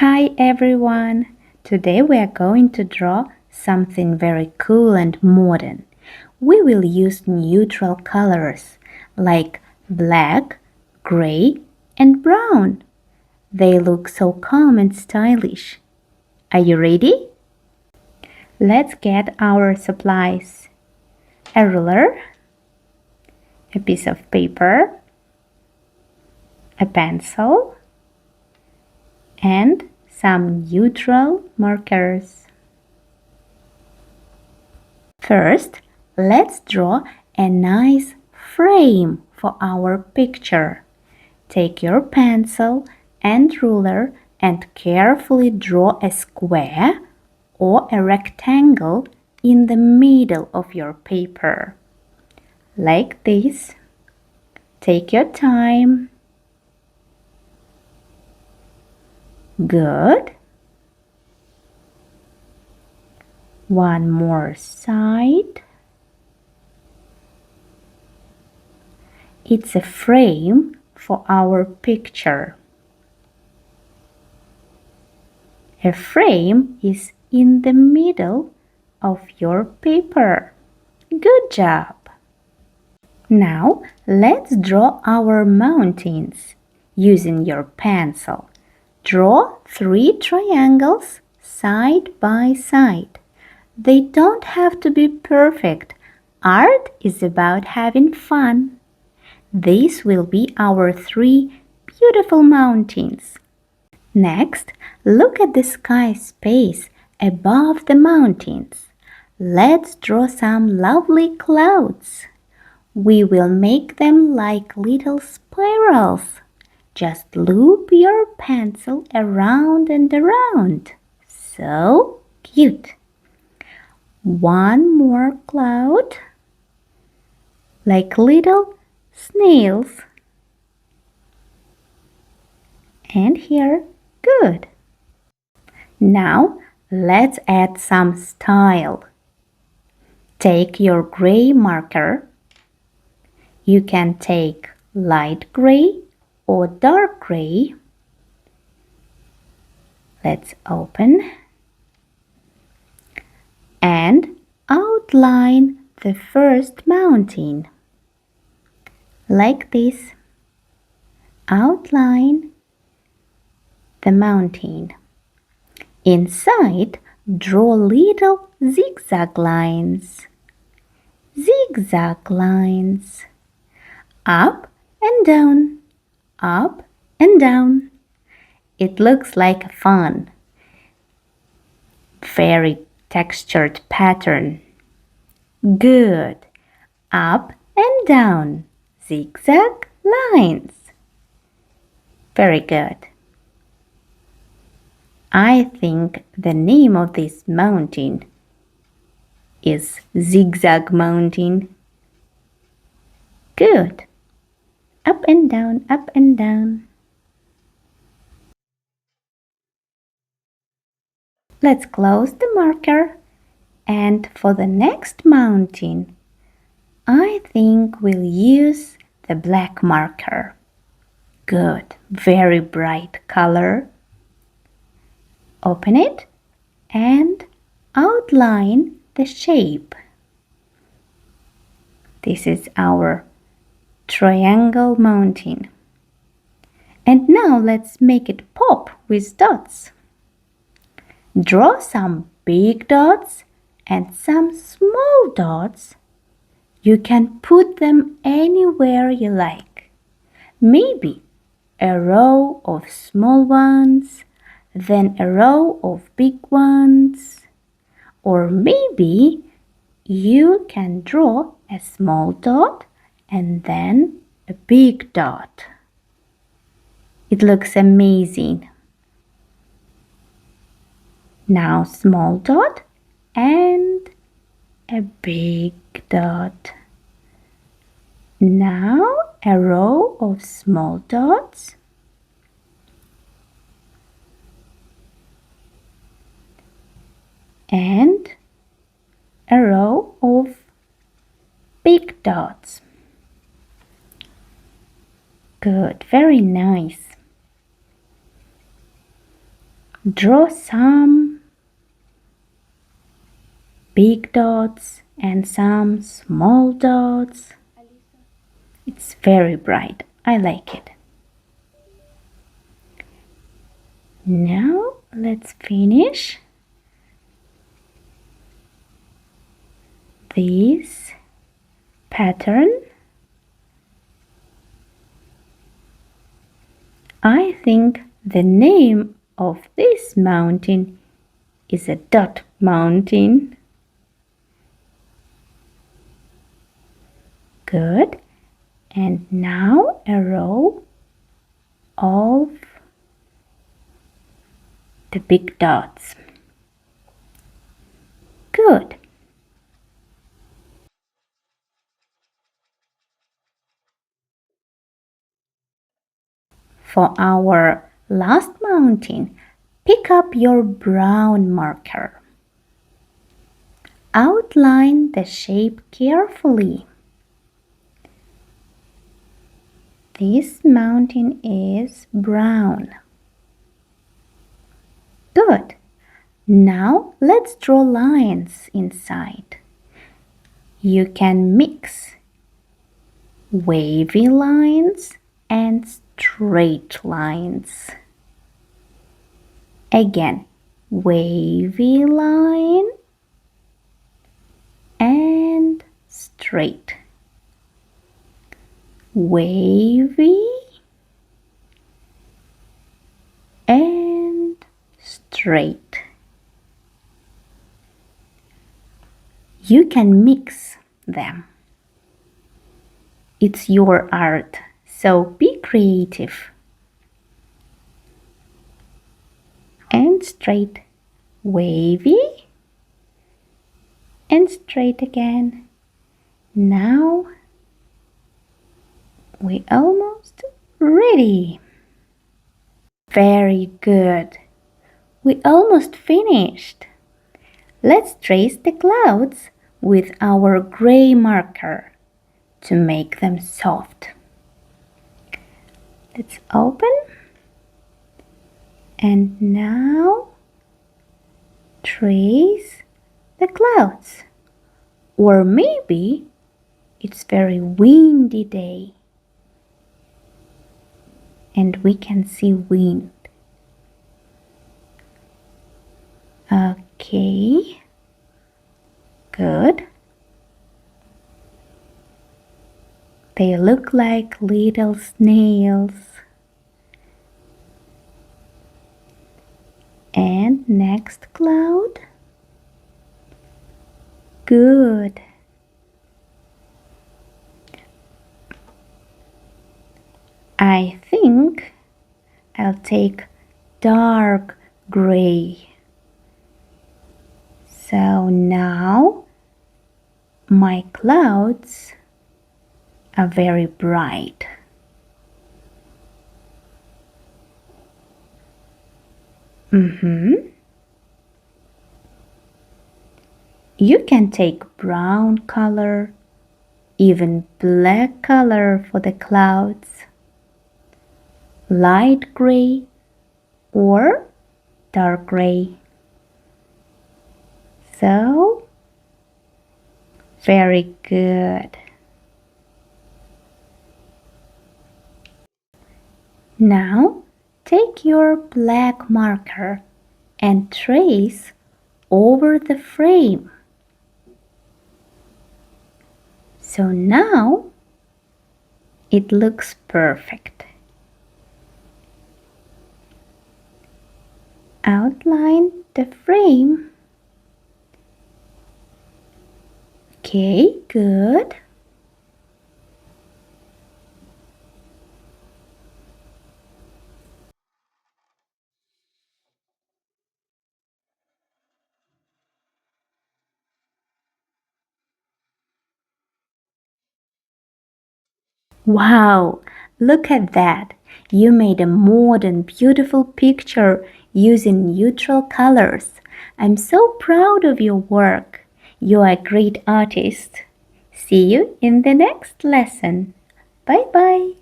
Hi everyone! Today we are going to draw something very cool and modern. We will use neutral colors like black, gray and brown. They look so calm and stylish. Are you ready? Let's get our supplies. A ruler, a piece of paper, a pencil, and some neutral markers. First, let's draw a nice frame for our picture. Take your pencil and ruler and carefully draw a square or a rectangle in the middle of your paper. Like this. Take your time. Good. One more side. It's a frame for our picture. A frame is in the middle of your paper. Good job! Now let's draw our mountains using your pencil. Draw 3 triangles side by side. They don't have to be perfect. Art is about having fun. These will be our 3 beautiful mountains. Next, look at the sky space above the mountains. Let's draw some lovely clouds. We will make them like little spirals. Just loop your pencil around and around. So cute! One more cloud, like little snails. And here, good. Now let's add some style. Take your gray marker. You can take light gray or dark gray. Let's open and outline the first mountain. Like this. Outline the mountain. Inside, draw little zigzag lines. Zigzag lines. Up and down, up and down. It looks like fun. Very textured pattern. Good. Up and down, zigzag lines. Very good. I think the name of this mountain is Zigzag Mountain. Good. Up and down, up and down. Let's close the marker. And for the next mountain, I think we'll use the black marker. Good. Very bright color. Open it and outline the shape. This is our triangle mountain. And now let's make it pop with dots. Draw some big dots and some small dots. You can put them anywhere you like. Maybe a row of small ones, then a row of big ones. Or maybe you can draw a small dot and then a big dot. It looks amazing. Now small dot and a big dot. Now a row of small dots. And a row of big dots. Good, very nice. Draw some big dots and some small dots. It's very bright. I like it. Now let's finish this pattern. I think the name of this mountain is a dot mountain. Good. And now a row of the big dots. Good. For our last mountain, pick up your brown marker. Outline the shape carefully. This mountain is brown. Good. Now let's draw lines inside. You can mix wavy lines and straight lines. Again, wavy line and straight. Wavy and straight. You can mix them. It's your art, so be creative. And straight, wavy and straight again. Now we're almost ready. Very good. We almost finished. Let's trace the clouds with our gray marker to make them soft. Let's open. And now trace the clouds. Or maybe it's very windy day and we can see wind. Okay, good. They look like little snails. And next cloud. Good. I think I'll take dark gray. So now my clouds are very bright. You can take brown color, even black color for the clouds, light gray or dark gray. So, very good. Now, take your black marker and trace over the frame. So now it looks perfect. Outline the frame. Okay, good. Wow, look at that! You made a modern, beautiful picture using neutral colors. I'm so proud of your work. You are a great artist. See you in the next lesson. Bye bye.